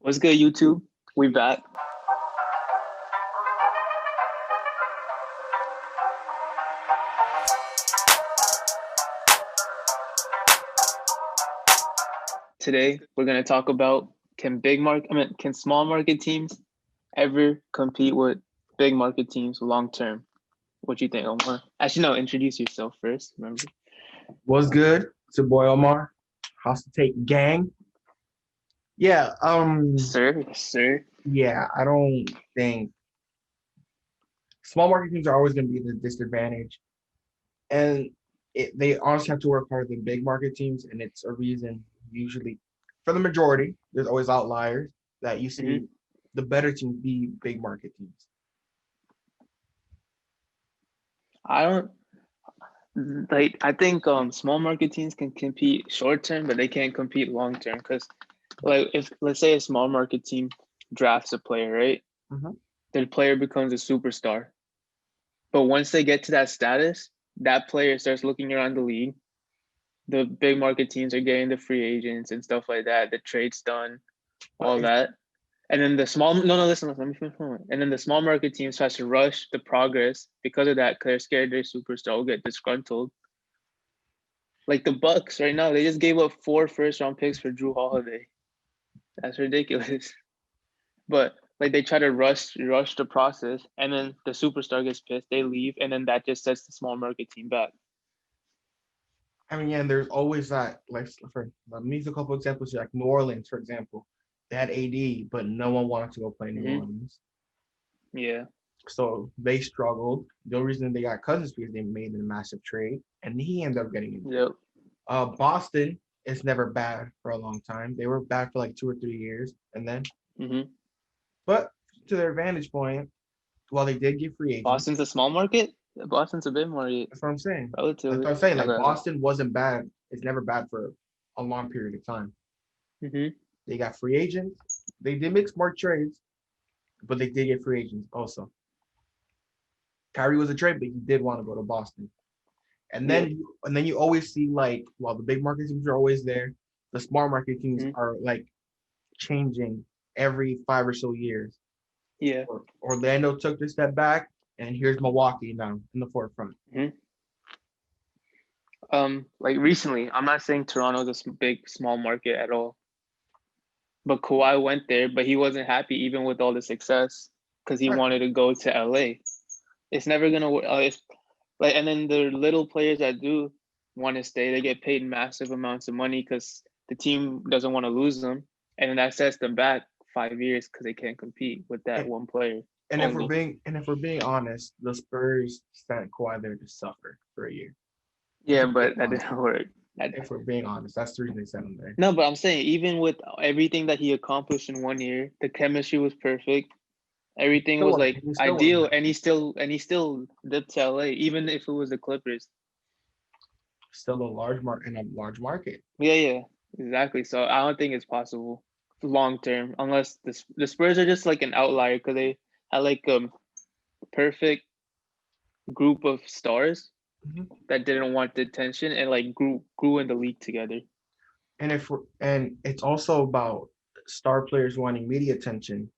What's good, YouTube? We back. Today we're gonna talk about can small market teams ever compete with big market teams long term? What you think, Omar? Actually, no. Introduce yourself first. Remember? What's good? It's your boy Omar. House to take gang. Yeah, Sir, sir. yeah, I don't think small market teams are always going to be at a disadvantage, and they honestly have to work harder than big market teams, and it's a reason usually for the majority. There's always outliers that you hmm see the better teams be big market teams. I don't like. I think small market teams can compete short term, but they can't compete long term. Because like if let's say a small market team drafts a player, right? Mhm. Their player becomes a superstar. But once they get to that status, that player starts looking around the league. The big market teams are getting the free agents and stuff like that. The trades done, But all that. And then the small no, listen, let me finish. And then the small market teams tries to rush the progress because of that, because they're scared their superstar will get disgruntled. Like the Bucks right now, they just gave up 4 first-round picks for Drew Holiday. That's ridiculous. But like they try to rush the process, and then the superstar gets pissed, they leave, and then that just sets the small market team back. I mean, yeah, and there's always that. Like, for let me use a couple examples, like New Orleans, for example. They had AD, but no one wanted to go play New Mm-hmm. Orleans. Yeah. So they struggled. The only reason they got Cousins because they made a massive trade, and he ended up getting injured. Yep. Boston is never bad for a long time. They were bad for like 2 or 3 years, and then, Mm-hmm. but to their vantage point, while they did get free agents, Boston's a small market. Boston's a bit more that's what I'm saying. That's relatively. what I'm saying. Like Okay. Boston wasn't bad. It's never bad for a long period of time. Mm-hmm. They got free agents. They did make smart trades, but they did get free agents also. Kyrie was a trade, but he did want to go to Boston. And Yep. then you always see like while the big market teams are always there, the small market teams Mm-hmm. are like changing every 5 or so years. Yeah. Orlando took a step back, and here's Milwaukee now in the forefront. Mm-hmm. Like recently, I'm not saying Toronto's a big small market at all, but Kawhi went there, but he wasn't happy even with all the success because he Right. wanted to go to LA. It's never gonna work. It's like, and then the little players that do want to stay, they get paid massive amounts of money because the team doesn't want to lose them, and then that sets them back 5 years because they can't compete with that And, one player and if we're only. being honest, the Spurs sent Kawhi there to suffer for a year. If Yeah, we're being but that honest, didn't work. if we're being honest, that's the reason they sent him there. No, but I'm saying even with everything that he accomplished in one year, the chemistry was perfect. Everything was like He still wasn't ideal, and happy. he still dipped to LA, even if it was the Clippers. Still a large market in a large market. Yeah, yeah, exactly. So I don't think it's possible long term unless the Spurs are just like an outlier because they had like perfect group of stars Mhm. that didn't want the attention and like grew in the league together. And it's also about star players wanting media attention.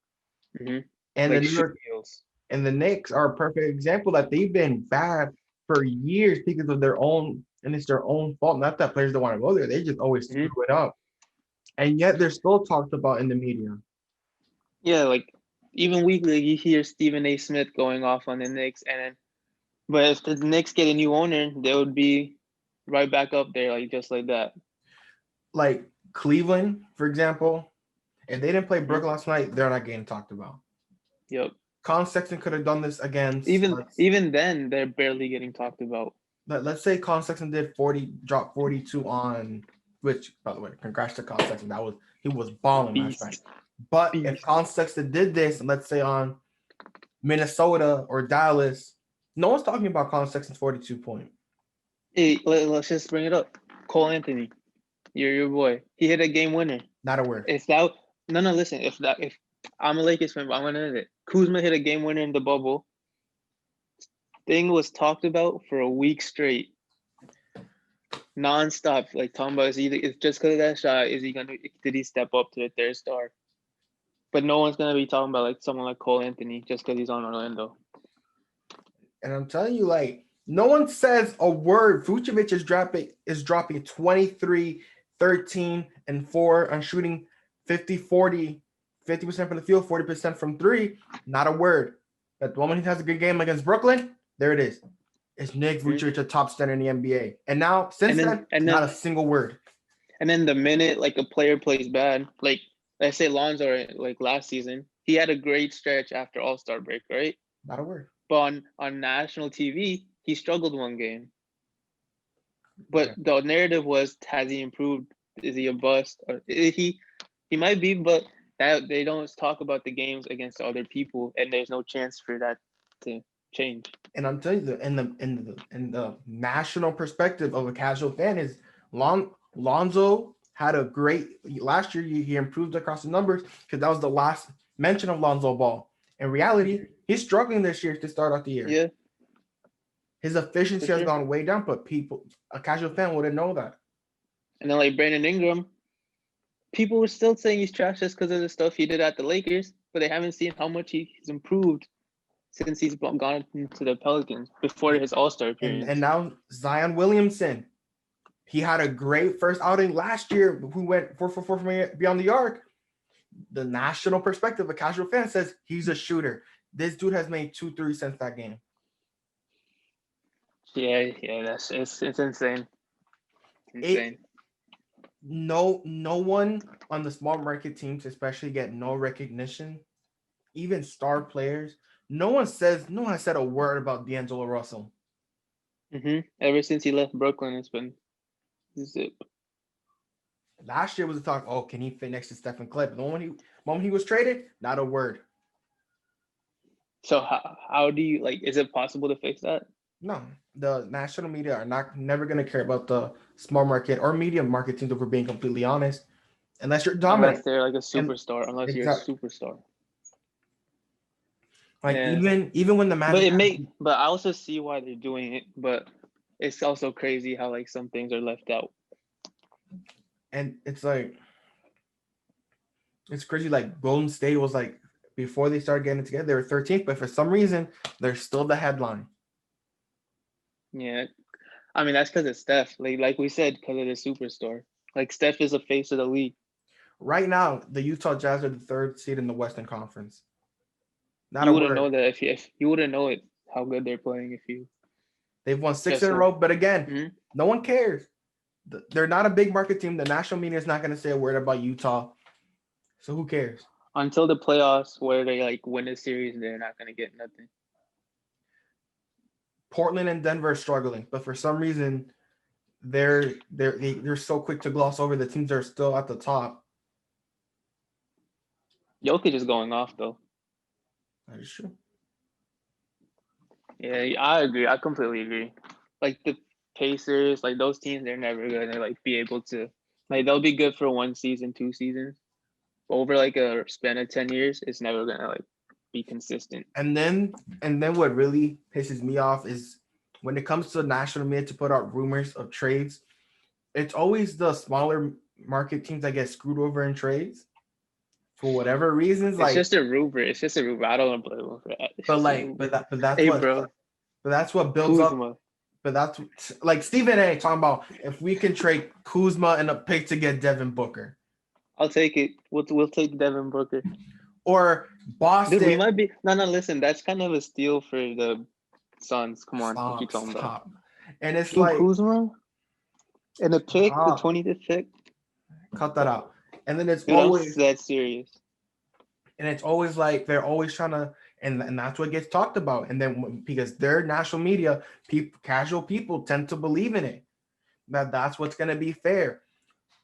hmm And the Like New shoe York deals. and the Knicks are a perfect example that they've been bad for years because of their own, and it's their own fault. Not that players don't want to go there; they just always hmm screw it up, and yet they're still talked about in the media. Yeah, like even weekly you hear Stephen A. Smith going off on the Knicks, and then but if the Knicks get a new owner, they would be right back up there, like just like that. Like Cleveland, for example, if they didn't play hmm Brooklyn last night, they're not getting talked about. Yep. Colin Sexton could have done this against Even then, they're barely getting talked about. let's say Colin Sexton did 40, dropped 42 on, which by the way, congrats to Colin Sexton. He was balling last night. Beast, But if beast. Colin Sexton did this, and let's say on Minnesota or Dallas, no one's talking about Colin Sexton's 42 point. Hey, let's just bring it up. Cole Anthony, your boy. He hit a game winner. Not a word. If that no, listen. If I'm a Lakers fan, but I'm gonna end it. Kuzma hit a game winner in the bubble. Thing was talked about for a week straight, nonstop. Like talking about is either it's just because of that shot. Is he gonna? Did he step up to the third star? But no one's gonna be talking about like someone like Cole Anthony just because he's on Orlando. And I'm telling you, like, no one says a word. Vucevic is dropping 23, 13, and 4 on shooting 50, 40, 50% from the field, 40% from three. Not a word. But the moment he has a good game against Brooklyn, there it is. Is Nick Vucevic a top center in the NBA? And now, since then, not a single word. And then the minute like a player plays bad, like let's say Lonzo, like last season, he had a great stretch after All-Star break, right? Not a word. But on national TV, he struggled one game. But the narrative was, has he improved? Is he a bust? Or he might be, but that they don't talk about the games against other people, and there's no chance for that to change. And I'm telling you, in the national perspective of a casual fan, is Lonzo had a great last year. He improved across the numbers because that was the last mention of Lonzo Ball. In reality, he's struggling this year to start out the year. Yeah, his efficiency has gone way down, but a casual fan wouldn't know that. And then like Brandon Ingram, people were still saying he's trash just because of the stuff he did at the Lakers, but they haven't seen how much he's improved since he's gone into the Pelicans before his All-Star appearance. And now Zion Williamson, he had a great first outing last year. Who went 4 for 4 from beyond the arc. The national perspective, a casual fan says he's a shooter. This dude has made 2 3s since that game. Yeah, it's insane. Insane. No one on the small market teams, especially, get no recognition. Even star players. No one has said a word about D'Angelo Russell. Ever since he left Brooklyn, it's been zip. Last year was a talk. Oh, can he fit next to Stephen Clay? But the moment he was traded, not a word. So how do you is it possible to fix that? No, the national media are never going to care about the small market or medium market teams, if we're being completely honest, unless you're dominant. Unless they're like a superstar. Unless you're a superstar. Like even when the Magic. But I also see why they're doing it. But it's also crazy how like some things are left out. And it's crazy. Like Golden State was like, before they started getting together, they were 13th, but for some reason they're still the headline. Yeah, I mean that's because of Steph. Like we said, because of the superstar. Like Steph is the face of the league. Right now, the Utah Jazz are the 3rd seed in the Western Conference. You wouldn't know that if you wouldn't know it how good they're playing if you. They've won 6 in a row, but again, no one cares. They're not a big market team. The national media is not going to say a word about Utah, so who cares? Until the playoffs, where they win a series, they're not going to get nothing. Portland and Denver are struggling, but for some reason, they're so quick to gloss over the teams that are still at the top. Jokic is going off though. That is true. Yeah, I agree. I completely agree. Like the Pacers, those teams, they're never gonna be able to. They'll be good for 1 season, 2 seasons. But over a span of 10 years, it's never gonna be consistent. And then what really pisses me off is when it comes to national media to put out rumors of trades, it's always the smaller market teams that get screwed over in trades for whatever reasons. It's just a rumor. It's just a rumor. I don't want to blame them for that. But that's what builds Kuzma. up. But that's like Stephen A. talking about if we can trade Kuzma and a pick to get Devin Booker. I'll take it. We'll take Devin Booker. Or Boston. Dude, we might be listen, that's kind of a steal for the Suns. Come on, what you talking about? And it's Kuzma and the pick, the 25th pick. Cut that out. And then it's always that serious. And it's always they're always trying to, and that's what gets talked about. And then because their national media, casual people tend to believe in it. That's what's going to be fair.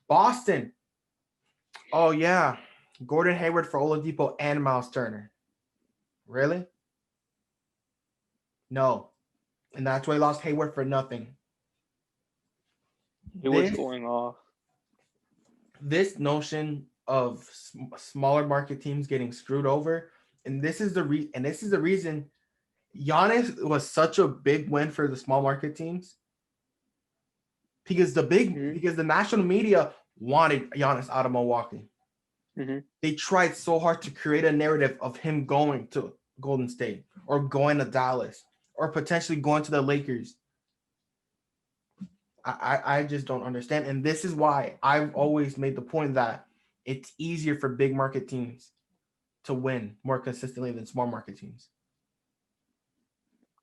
Boston. Oh yeah. Gordon Hayward for Oladipo and Miles Turner. Really? No. And that's why he lost Hayward for nothing. He was going off. This notion of smaller market teams getting screwed over, and this is the reason Giannis was such a big win for the small market teams, because the national media wanted Giannis out of Milwaukee. They tried so hard to create a narrative of him going to Golden State or going to Dallas or potentially going to the Lakers. I just don't understand. And this is why I've always made the point that it's easier for big market teams to win more consistently than small market teams.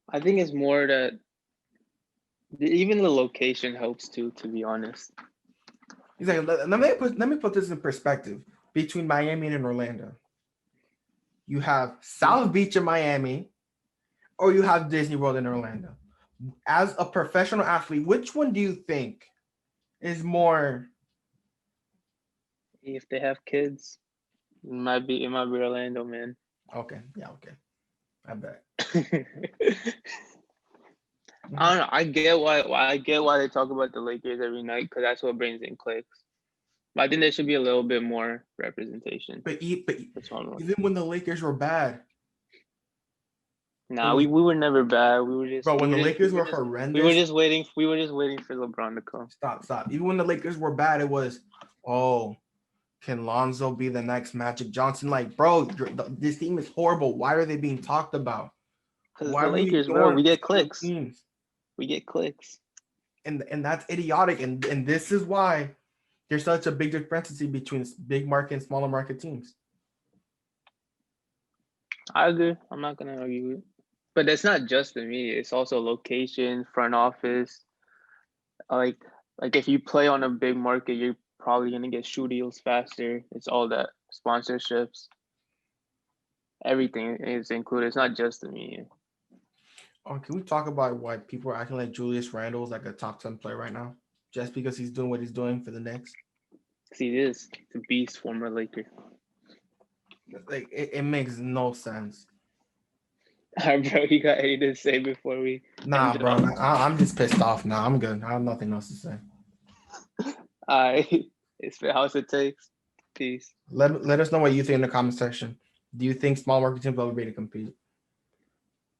I think it's more that even the location helps too, to be honest. He's like, let me put this in perspective between Miami and Orlando. You have South Beach in Miami, or you have Disney World in Orlando. As a professional athlete, which one do you think is more? If they have kids, it might be Orlando, man. Okay, yeah, okay. I bet. I don't know. I get why they talk about the Lakers every night, because that's what brings in clicks. But I think there should be a little bit more representation. But even when the Lakers were bad. Nah, we were never bad. We were just. Bro, when the Lakers were horrendous. We were just waiting for LeBron to come. Stop. Even when the Lakers were bad, it was, oh, can Lonzo be the next Magic Johnson? Like, bro, this team is horrible. Why are they being talked about? Because the Lakers, bro, we get clicks. We get clicks. And that's idiotic. And this is why there's such a big discrepancy between big market and smaller market teams. I agree. I'm not gonna argue with it. But that's not just the media. It's also location, front office. Like if you play on a big market, you're probably gonna get shoe deals faster. It's all that sponsorships. Everything is included. It's not just the media. Oh, can we talk about why people are acting like Julius Randle is like a top 10 player right now? Just because he's doing what he's doing for the Knicks? He is the beast, former Laker. Like, it makes no sense. Bro, you got anything to say before we? Nah, bro. I'm just pissed off now. I'm good. I have nothing else to say. All right. It's the House of Takes. Peace. Let us know what you think in the comment section. Do you think small market teams will be able to compete?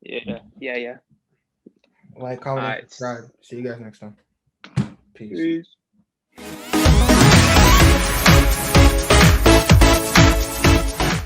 Yeah. Like, comment, and subscribe. See you guys next time. Peace.